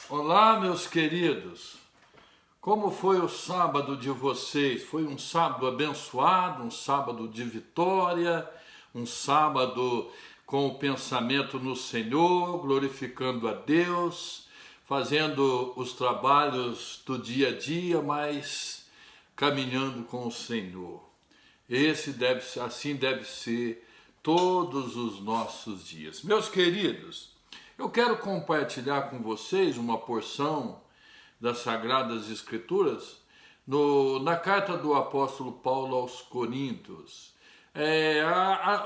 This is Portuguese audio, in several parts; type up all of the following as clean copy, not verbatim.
Olá, meus queridos. Como foi o sábado de vocês? Foi um sábado abençoado, um sábado de vitória, um sábado com o pensamento no Senhor, glorificando a Deus, fazendo os trabalhos do dia a dia, mas caminhando com o Senhor. Assim deve ser todos os nossos dias. Meus queridos, eu quero compartilhar com vocês uma porção das Sagradas Escrituras na carta do apóstolo Paulo aos Coríntios.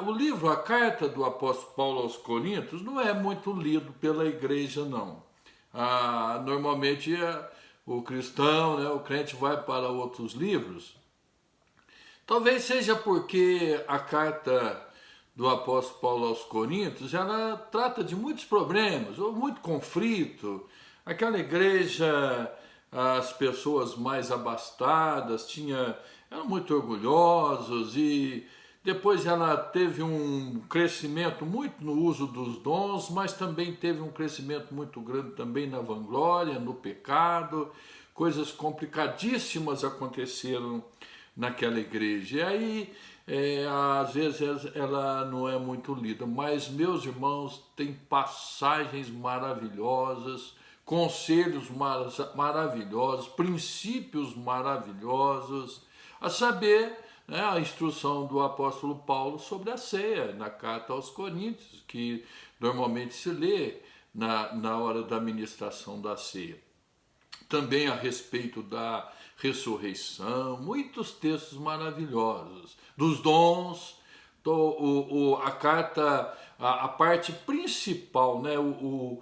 O livro, a carta do apóstolo Paulo aos Coríntios, não é muito lido pela igreja, não. Normalmente o cristão, né, o crente vai para outros livros. Talvez seja porque a carta do apóstolo Paulo aos Coríntios, ela trata de muitos problemas, ou muito conflito. Aquela igreja, as pessoas mais abastadas eram muito orgulhosos, e depois ela teve um crescimento muito no uso dos dons, mas também teve um crescimento muito grande também na vanglória, no pecado. Coisas complicadíssimas aconteceram naquela igreja. E aí, às vezes ela não é muito lida, mas, meus irmãos, tem passagens maravilhosas, conselhos maravilhosos, princípios maravilhosos, a saber, né, a instrução do apóstolo Paulo sobre a ceia, na carta aos Coríntios, que normalmente se lê na hora da ministração da ceia. Também a respeito da ressurreição, muitos textos maravilhosos, dos dons, a carta, a parte principal, né, o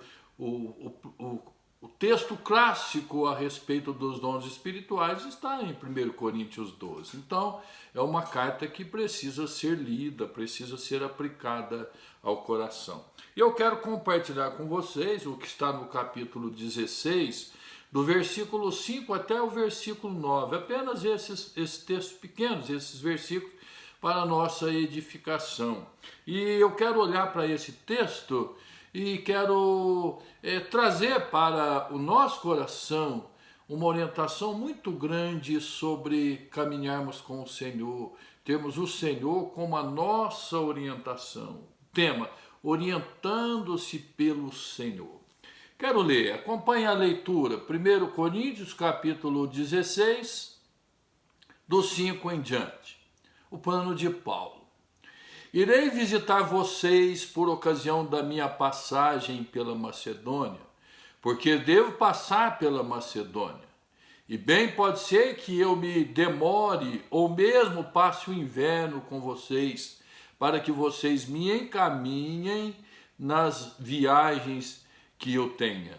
texto clássico a respeito dos dons espirituais está em 1 Coríntios 12. Então, é uma carta que precisa ser lida, precisa ser aplicada ao coração. E eu quero compartilhar com vocês o que está no capítulo 16, do versículo 5 até o versículo 9, apenas esses textos pequenos, esses versículos, para a nossa edificação. E eu quero olhar para esse texto e quero trazer para o nosso coração uma orientação muito grande sobre caminharmos com o Senhor, termos o Senhor como a nossa orientação. Tema: orientando-se pelo Senhor. Quero ler, acompanhe a leitura, 1 Coríntios capítulo 16, do 5 em diante. O plano de Paulo. Irei visitar vocês por ocasião da minha passagem pela Macedônia, porque devo passar pela Macedônia. E bem pode ser que eu me demore ou mesmo passe o inverno com vocês, para que vocês me encaminhem nas viagens que eu tenha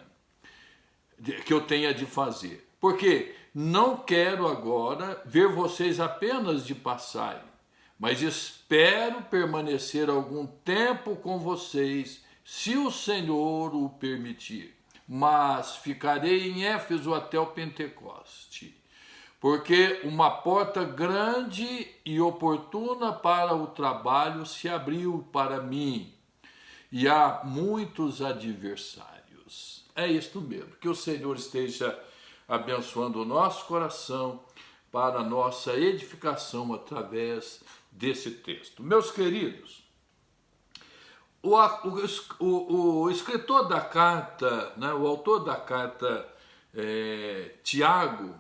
de fazer. Porque não quero agora ver vocês apenas de passagem, mas espero permanecer algum tempo com vocês, se o Senhor o permitir. Mas ficarei em Éfeso até o Pentecoste, porque uma porta grande e oportuna para o trabalho se abriu para mim, e há muitos adversários. É isto mesmo, que o Senhor esteja abençoando o nosso coração para a nossa edificação através desse texto. Meus queridos, o escritor da carta, né, o autor da carta, Tiago,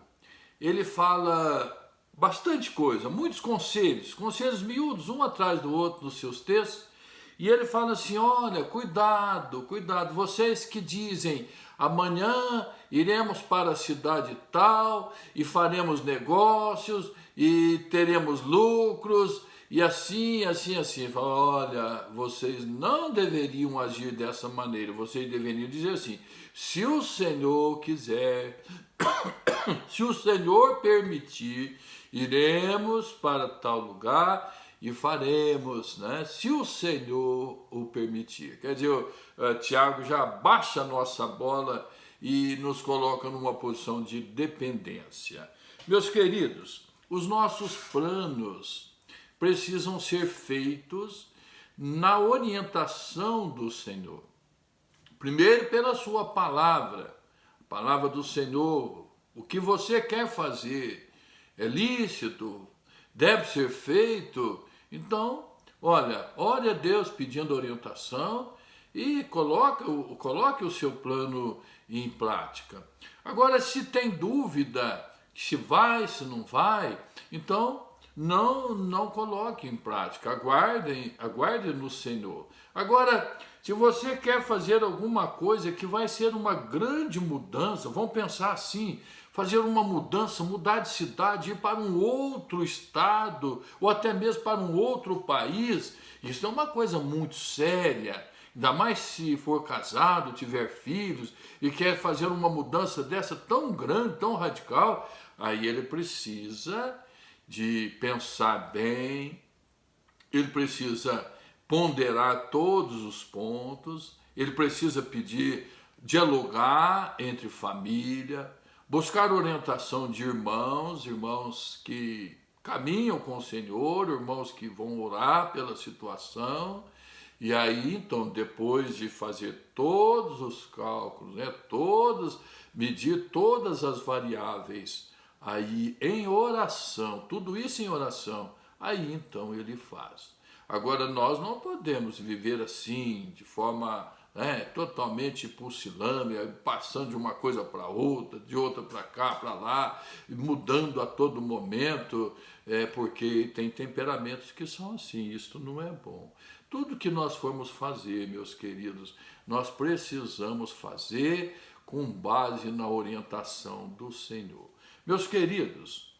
ele fala bastante coisa, muitos conselhos miúdos, um atrás do outro nos seus textos. E ele fala assim: olha, cuidado, vocês que dizem, amanhã iremos para a cidade tal, e faremos negócios, e teremos lucros, e assim. Fala: olha, vocês não deveriam agir dessa maneira, vocês deveriam dizer assim: se o Senhor quiser, se o Senhor permitir, iremos para tal lugar, e faremos, né, se o Senhor o permitir. Quer dizer, Tiago já baixa a nossa bola e nos coloca numa posição de dependência. Meus queridos, os nossos planos precisam ser feitos na orientação do Senhor. Primeiro, pela sua palavra, palavra do Senhor, o que você quer fazer é lícito, deve ser feito. Então, olha, ore a Deus pedindo orientação e coloque o seu plano em prática. Agora, se tem dúvida se vai, se não vai, então não coloque em prática, aguarde no Senhor. Agora, se você quer fazer alguma coisa que vai ser uma grande mudança, vamos pensar assim, fazer uma mudança, mudar de cidade, ir para um outro estado, ou até mesmo para um outro país, isso é uma coisa muito séria. Ainda mais se for casado, tiver filhos e quer fazer uma mudança dessa tão grande, tão radical, aí ele precisa de pensar bem, ele precisa ponderar todos os pontos, ele precisa dialogar entre família, buscar orientação de irmãos que caminham com o Senhor, irmãos que vão orar pela situação. E aí, então, depois de fazer todos os cálculos, medir todas as variáveis, aí em oração, tudo isso em oração, aí então ele faz. Agora, nós não podemos viver assim, de forma totalmente pusilânime, passando de uma coisa para outra, de outra para cá, para lá, mudando a todo momento, porque tem temperamentos que são assim, isso não é bom. Tudo que nós formos fazer, meus queridos, nós precisamos fazer com base na orientação do Senhor. Meus queridos,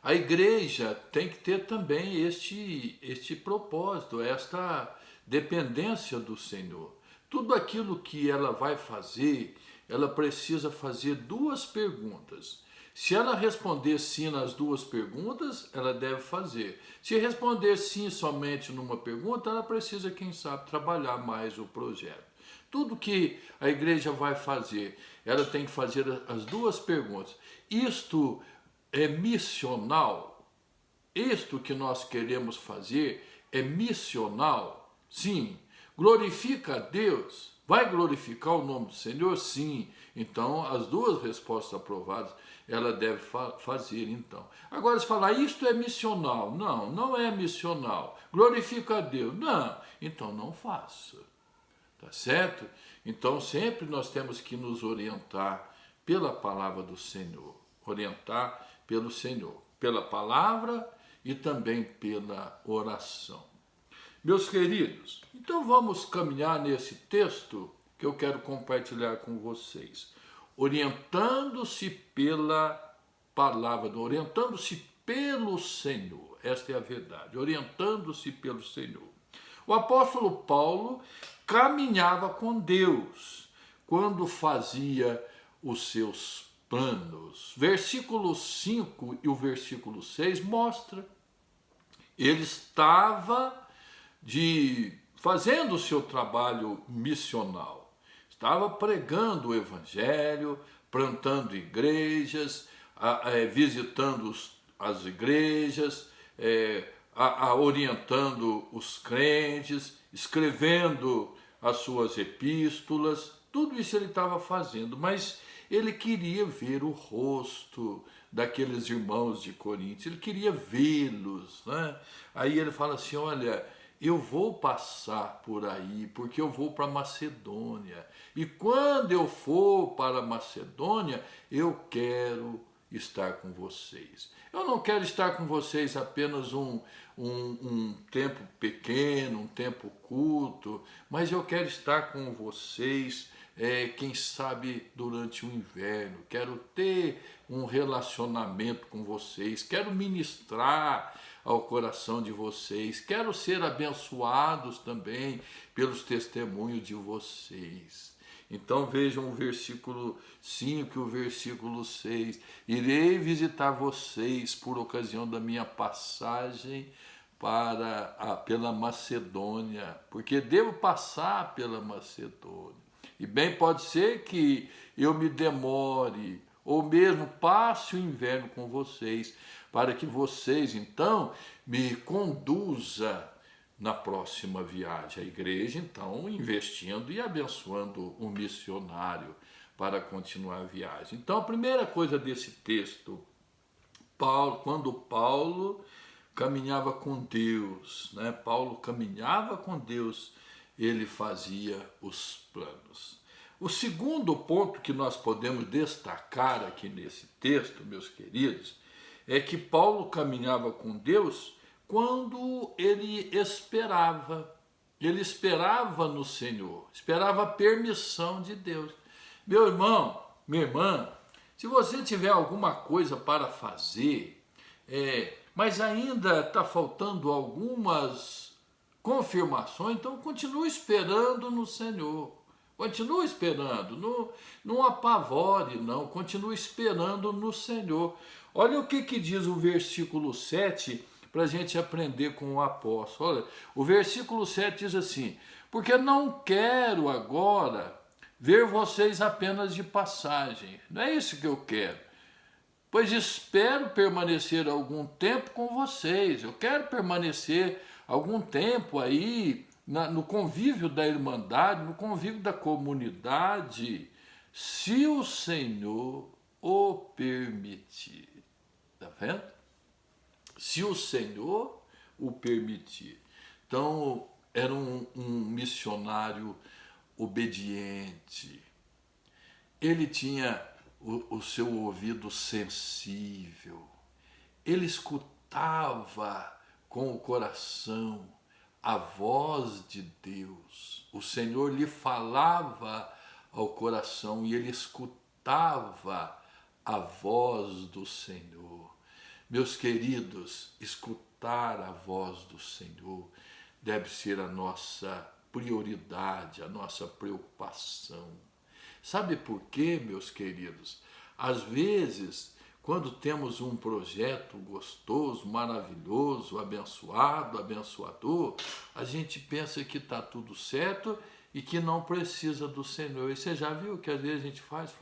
a igreja tem que ter também este propósito, esta dependência do Senhor. Tudo aquilo que ela vai fazer, ela precisa fazer duas perguntas. Se ela responder sim nas duas perguntas, ela deve fazer. Se responder sim somente numa pergunta, ela precisa, quem sabe, trabalhar mais o projeto. Tudo que a igreja vai fazer, ela tem que fazer as duas perguntas. Isto é missional? Isto que nós queremos fazer é missional? Sim. Glorifica a Deus? Vai glorificar o nome do Senhor? Sim. Então, as duas respostas aprovadas, ela deve fazer, então. Agora, se falar, isto é missional. Não, não é missional. Glorifica a Deus. Não. Então, não faça. Tá certo? Então, sempre nós temos que nos orientar pela palavra do Senhor. Orientar pelo Senhor. Pela palavra e também pela oração. Meus queridos, então vamos caminhar nesse texto que eu quero compartilhar com vocês. Orientando-se pela palavra, orientando-se pelo Senhor. Esta é a verdade, orientando-se pelo Senhor. O apóstolo Paulo caminhava com Deus quando fazia os seus planos. Versículo 5 e o versículo 6 mostra. Ele estava fazendo o seu trabalho missional. Estava pregando o evangelho, plantando igrejas, visitando as igrejas, orientando os crentes, escrevendo as suas epístolas. Tudo isso ele estava fazendo, mas ele queria ver o rosto daqueles irmãos de Corinto, ele queria vê-los, né? Aí ele fala assim, olha, eu vou passar por aí, porque eu vou para Macedônia. E quando eu for para Macedônia, eu quero estar com vocês. Eu não quero estar com vocês apenas um tempo pequeno, um tempo curto, mas eu quero estar com vocês, quem sabe, durante o inverno. Quero ter um relacionamento com vocês, quero ministrar ao coração de vocês, quero ser abençoados também pelos testemunhos de vocês. Então vejam o versículo 5 e o versículo 6. Irei visitar vocês por ocasião da minha passagem pela Macedônia, porque devo passar pela Macedônia. E bem pode ser que eu me demore, ou mesmo passe o inverno com vocês, para que vocês, então, me conduza na próxima viagem. A igreja, então, investindo e abençoando o missionário para continuar a viagem. Então, a primeira coisa desse texto, quando Paulo caminhava com Deus, né? Paulo caminhava com Deus, ele fazia os planos. O segundo ponto que nós podemos destacar aqui nesse texto, meus queridos, é que Paulo caminhava com Deus quando ele esperava no Senhor, esperava a permissão de Deus. Meu irmão, minha irmã, se você tiver alguma coisa para fazer, mas ainda está faltando algumas confirmações, então continue esperando no Senhor. Continue esperando, não apavore, não, continue esperando no Senhor. Olha o que diz o versículo 7 para a gente aprender com o apóstolo. Olha, o versículo 7 diz assim: porque não quero agora ver vocês apenas de passagem. Não é isso que eu quero. Pois espero permanecer algum tempo com vocês. Eu quero permanecer algum tempo aí no convívio da irmandade, no convívio da comunidade, se o Senhor o permitir. Está vendo? Se o Senhor o permitir. Então, era um missionário obediente. Ele tinha o seu ouvido sensível. Ele escutava com o coração a voz de Deus. O Senhor lhe falava ao coração e ele escutava a voz do Senhor. Meus queridos, escutar a voz do Senhor deve ser a nossa prioridade, a nossa preocupação. Sabe por quê, meus queridos? Às vezes, quando temos um projeto gostoso, maravilhoso, abençoado, abençoador, a gente pensa que está tudo certo e que não precisa do Senhor. E você já viu que às vezes a gente faz,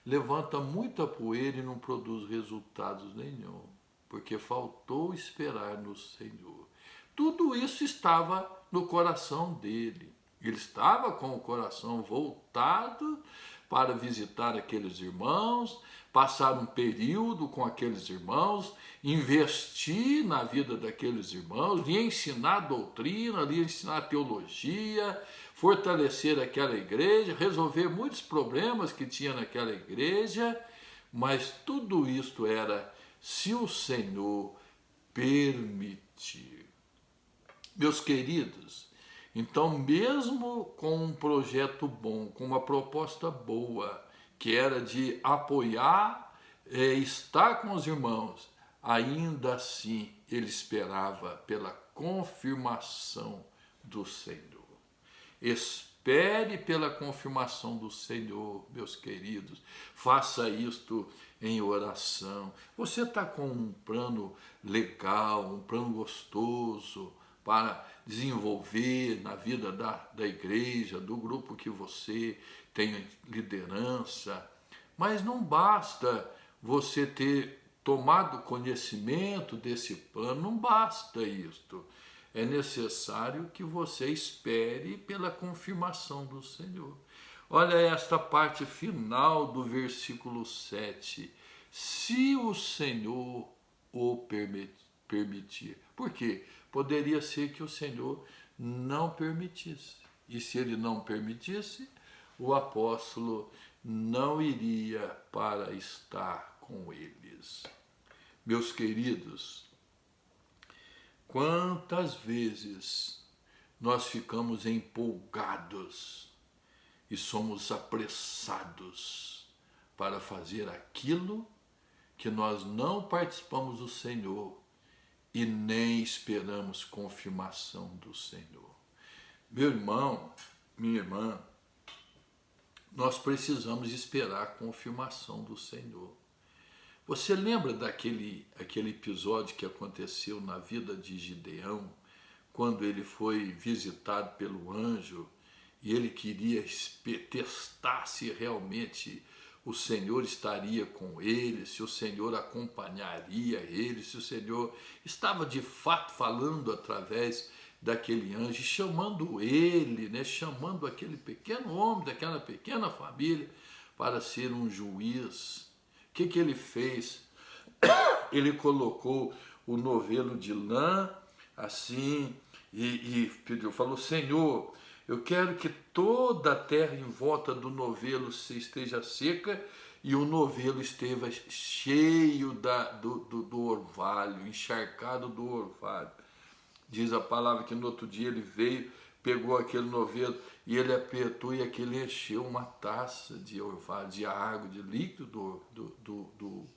levanta muita poeira e não produz resultados nenhum, porque faltou esperar no Senhor. Tudo isso estava no coração dele. Ele estava com o coração voltado para visitar aqueles irmãos, passar um período com aqueles irmãos, investir na vida daqueles irmãos, lhe ensinar doutrina, lhe ensinar teologia, fortalecer aquela igreja, resolver muitos problemas que tinha naquela igreja, mas tudo isto era se o Senhor permitir. Meus queridos, então mesmo com um projeto bom, com uma proposta boa, que era de apoiar, estar com os irmãos, ainda assim ele esperava pela confirmação do Senhor. Espere pela confirmação do Senhor, meus queridos. Faça isto em oração. Você está com um plano legal, um plano gostoso para desenvolver na vida da igreja, do grupo que você tem liderança. Mas não basta você ter tomado conhecimento desse plano, não basta isto. É necessário que você espere pela confirmação do Senhor. Olha esta parte final do versículo 7. Se o Senhor o permitir. Por quê? Poderia ser que o Senhor não permitisse. E se ele não permitisse, o apóstolo não iria para estar com eles. Meus queridos, quantas vezes nós ficamos empolgados e somos apressados para fazer aquilo que nós não participamos do Senhor e nem esperamos confirmação do Senhor. Meu irmão, minha irmã, nós precisamos esperar a confirmação do Senhor. Você lembra daquele episódio que aconteceu na vida de Gideão, quando ele foi visitado pelo anjo e ele queria testar se realmente o Senhor estaria com ele, se o Senhor acompanharia ele, se o Senhor estava de fato falando através daquele anjo, chamando ele, né, chamando aquele pequeno homem, daquela pequena família, para ser um juiz. O que ele fez? Ele colocou o novelo de lã assim e pediu, falou: Senhor, eu quero que toda a terra em volta do novelo esteja seca e o novelo esteja cheio do orvalho, encharcado do orvalho. Diz a palavra que no outro dia ele veio, pegou aquele novelo e ele apertou e aquele encheu uma taça de orvalho, de água, de líquido do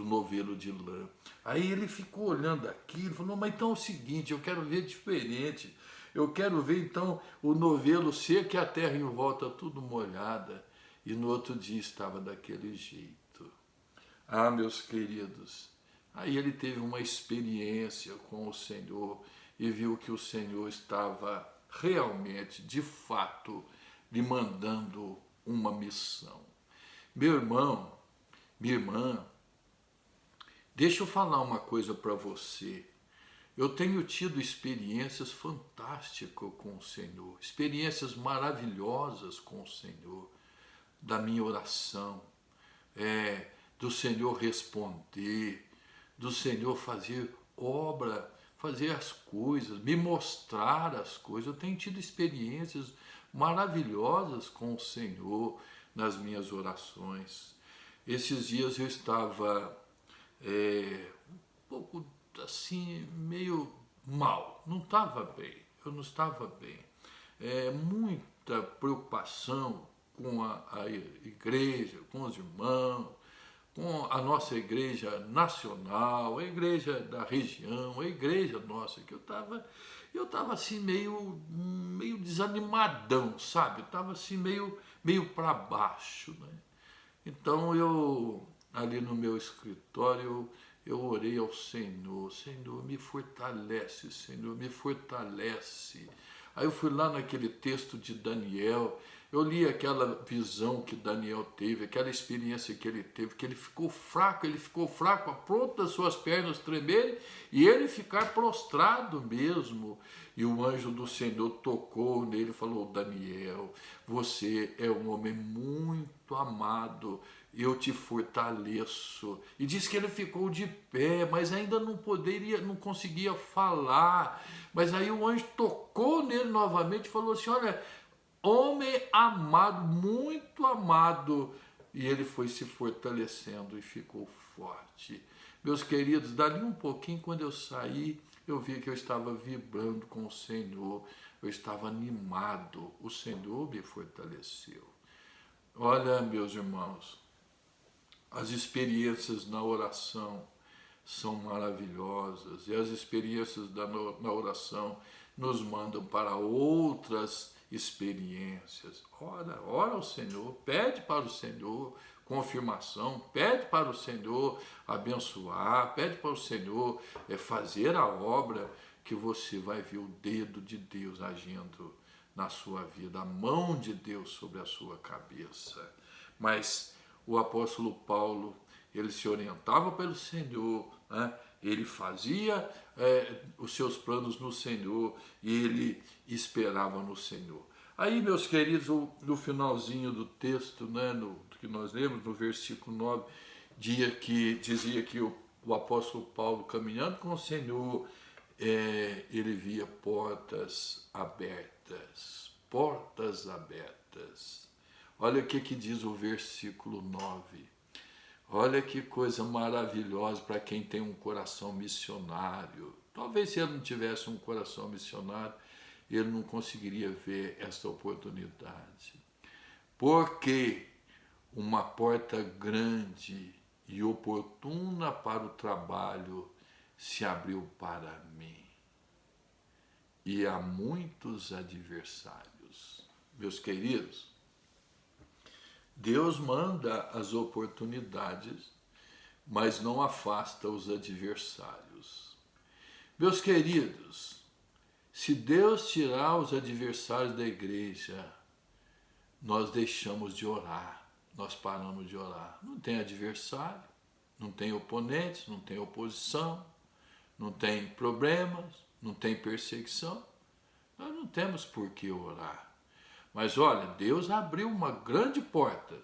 novelo de lã. Aí ele ficou olhando aquilo e falou: mas então é o seguinte, eu quero ver diferente. Eu quero ver então o novelo seco e a terra em volta tudo molhada. E no outro dia estava daquele jeito. Ah, meus queridos, aí ele teve uma experiência com o Senhor e viu que o Senhor estava realmente, de fato, lhe mandando uma missão. Meu irmão, minha irmã, deixa eu falar uma coisa para você. Eu tenho tido experiências fantásticas com o Senhor, experiências maravilhosas com o Senhor, da minha oração, do Senhor responder, do Senhor fazer obra, fazer as coisas, me mostrar as coisas. Eu tenho tido experiências maravilhosas com o Senhor nas minhas orações. Esses dias eu estava um pouco assim, meio mal, não estava bem, eu não estava bem. Muita preocupação com a igreja, com os irmãos, com a nossa igreja nacional, a igreja da região, a igreja nossa, que eu estava assim meio desanimadão, sabe? Eu estava assim meio para baixo, né? Então eu, ali no meu escritório, eu orei ao Senhor: Senhor, me fortalece, Senhor, me fortalece. Aí eu fui lá naquele texto de Daniel, eu li aquela visão que Daniel teve, aquela experiência que ele teve, que ele ficou fraco, a ponto das suas pernas tremerem e ele ficar prostrado mesmo. E o anjo do Senhor tocou nele e falou: Daniel, você é um homem muito amado, eu te fortaleço. E diz que ele ficou de pé, mas ainda não conseguia falar. Mas aí o anjo tocou nele novamente e falou assim: olha, homem amado, muito amado. E ele foi se fortalecendo e ficou forte. Meus queridos, dali um pouquinho, quando eu saí, eu vi que eu estava vibrando com o Senhor, eu estava animado, o Senhor me fortaleceu. Olha, meus irmãos, as experiências na oração são maravilhosas e as experiências na oração nos mandam para outras experiências. Ora ao Senhor, pede para o Senhor confirmação, pede para o Senhor abençoar, pede para o Senhor fazer a obra, que você vai ver o dedo de Deus agindo na sua vida, a mão de Deus sobre a sua cabeça. Mas o apóstolo Paulo, ele se orientava pelo Senhor, né? Ele fazia os seus planos no Senhor e ele esperava no Senhor. Aí, meus queridos, no finalzinho do texto, né, que nós lemos, no versículo 9, dizia que o apóstolo Paulo, caminhando com o Senhor, ele via portas abertas. Portas abertas. Olha o que diz o versículo 9. Olha que coisa maravilhosa para quem tem um coração missionário. Talvez se ele não tivesse um coração missionário, ele não conseguiria ver esta oportunidade. Porque uma porta grande e oportuna para o trabalho se abriu para mim. E há muitos adversários. Meus queridos, Deus manda as oportunidades, mas não afasta os adversários. Meus queridos, se Deus tirar os adversários da igreja, nós deixamos de orar, nós paramos de orar. Não tem adversário, não tem oponentes, não tem oposição, não tem problemas, não tem perseguição, nós não temos por que orar. Mas olha, Deus abriu uma grande porta,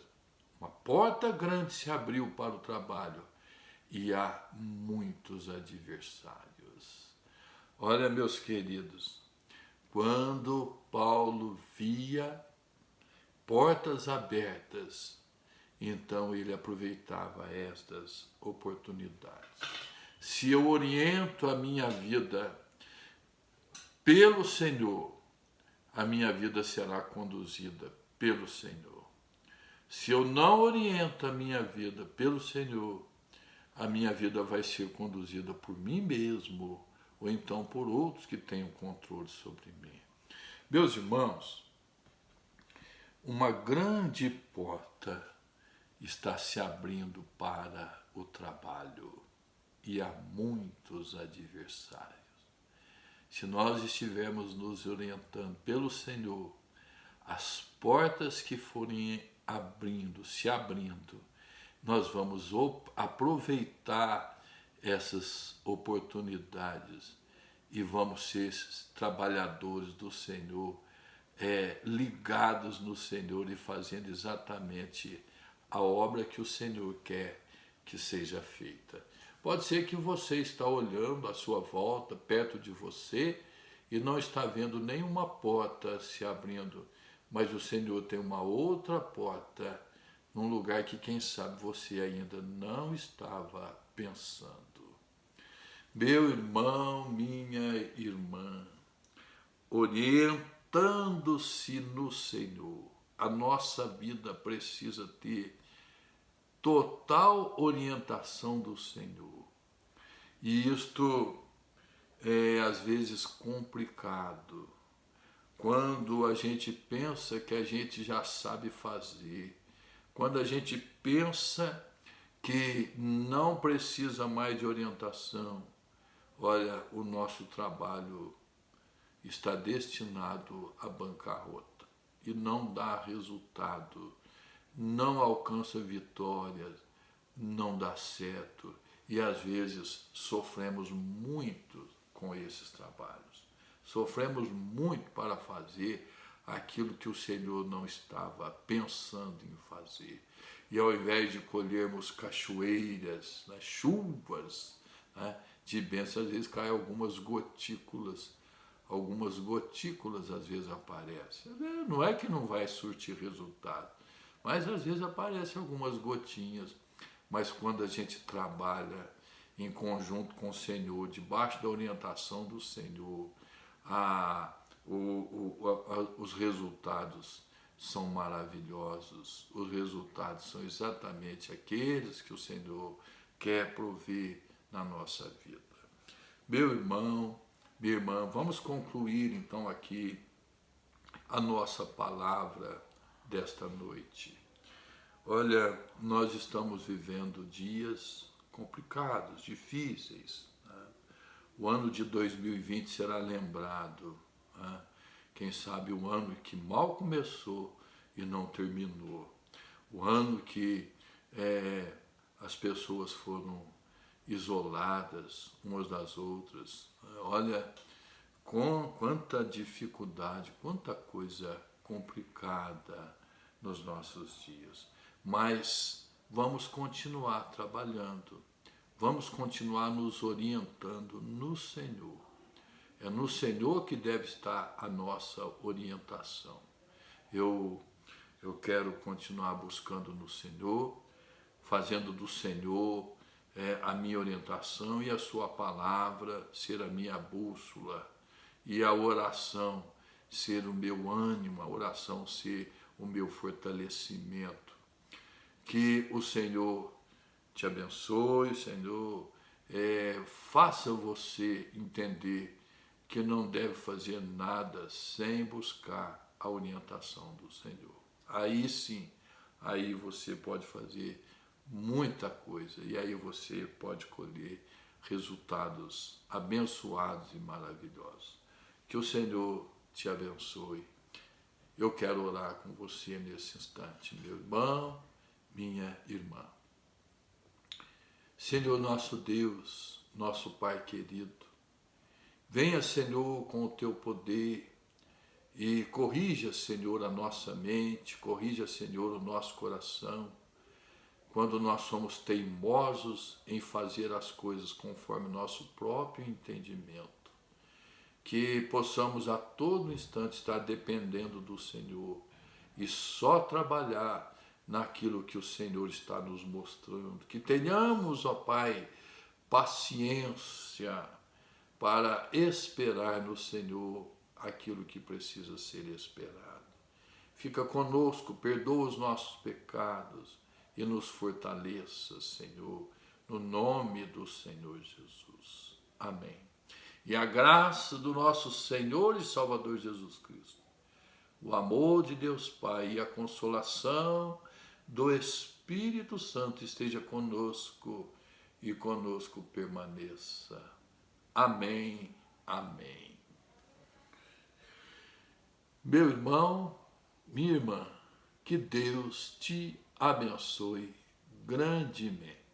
uma porta grande se abriu para o trabalho e há muitos adversários. Olha, meus queridos, quando Paulo via portas abertas, então ele aproveitava estas oportunidades. Se eu oriento a minha vida pelo Senhor, a minha vida será conduzida pelo Senhor. Se eu não oriento a minha vida pelo Senhor, a minha vida vai ser conduzida por mim mesmo, ou então por outros que tenham controle sobre mim. Meus irmãos, uma grande porta está se abrindo para o trabalho e há muitos adversários. Se nós estivermos nos orientando pelo Senhor, as portas que forem se abrindo, nós vamos aproveitar essas oportunidades e vamos ser trabalhadores do Senhor, ligados no Senhor e fazendo exatamente a obra que o Senhor quer que seja feita. Pode ser que você está olhando à sua volta, perto de você, e não está vendo nenhuma porta se abrindo, mas o Senhor tem uma outra porta, num lugar que, quem sabe, você ainda não estava pensando. Meu irmão, minha irmã, orientando-se no Senhor, a nossa vida precisa ter total orientação do Senhor. E isto é às vezes complicado, quando a gente pensa que a gente já sabe fazer, quando a gente pensa que não precisa mais de orientação. Olha, o nosso trabalho está destinado à bancarrota e não dá resultado, não alcança vitórias, não dá certo e às vezes sofremos muito com esses trabalhos. Sofremos muito para fazer aquilo que o Senhor não estava pensando em fazer. E ao invés de colhermos cachoeiras, chuvas, de bênção, às vezes caem algumas gotículas às vezes aparecem. Não é que não vai surtir resultado, mas às vezes aparecem algumas gotinhas. Mas quando a gente trabalha em conjunto com o Senhor, debaixo da orientação do Senhor, os resultados são maravilhosos. Os resultados são exatamente aqueles que o Senhor quer prover na nossa vida. Meu irmão, minha irmã, vamos concluir então aqui a nossa palavra desta noite. Olha, nós estamos vivendo dias complicados, difíceis. O ano de 2020 será lembrado, quem sabe o ano que mal começou e não terminou. O ano que as pessoas foram isoladas umas das outras. Olha, com quanta dificuldade, quanta coisa complicada nos nossos dias. Mas vamos continuar trabalhando, vamos continuar nos orientando no Senhor. É no Senhor que deve estar a nossa orientação. Eu quero continuar buscando no Senhor, fazendo do Senhor a minha orientação e a sua palavra ser a minha bússola e a oração ser o meu ânimo, a oração ser o meu fortalecimento. Que o Senhor te abençoe, Senhor, faça você entender que não deve fazer nada sem buscar a orientação do Senhor. Aí sim, aí você pode fazer muita coisa e aí você pode colher resultados abençoados e maravilhosos. Que o Senhor te abençoe. Eu quero orar com você nesse instante, meu irmão, minha irmã. Senhor nosso Deus, nosso Pai querido. Venha, Senhor, com o teu poder e corrija, Senhor, a nossa mente, corrija, Senhor, o nosso coração, quando nós somos teimosos em fazer as coisas conforme nosso próprio entendimento. Que possamos a todo instante estar dependendo do Senhor e só trabalhar naquilo que o Senhor está nos mostrando. Que tenhamos, ó Pai, paciência para esperar no Senhor aquilo que precisa ser esperado. Fica conosco, perdoa os nossos pecados e nos fortaleça, Senhor, no nome do Senhor Jesus. Amém. E a graça do nosso Senhor e Salvador Jesus Cristo, o amor de Deus Pai e a consolação do Espírito Santo esteja conosco e conosco permaneça. Amém, amém. Meu irmão, minha irmã, que Deus te abençoe grandemente.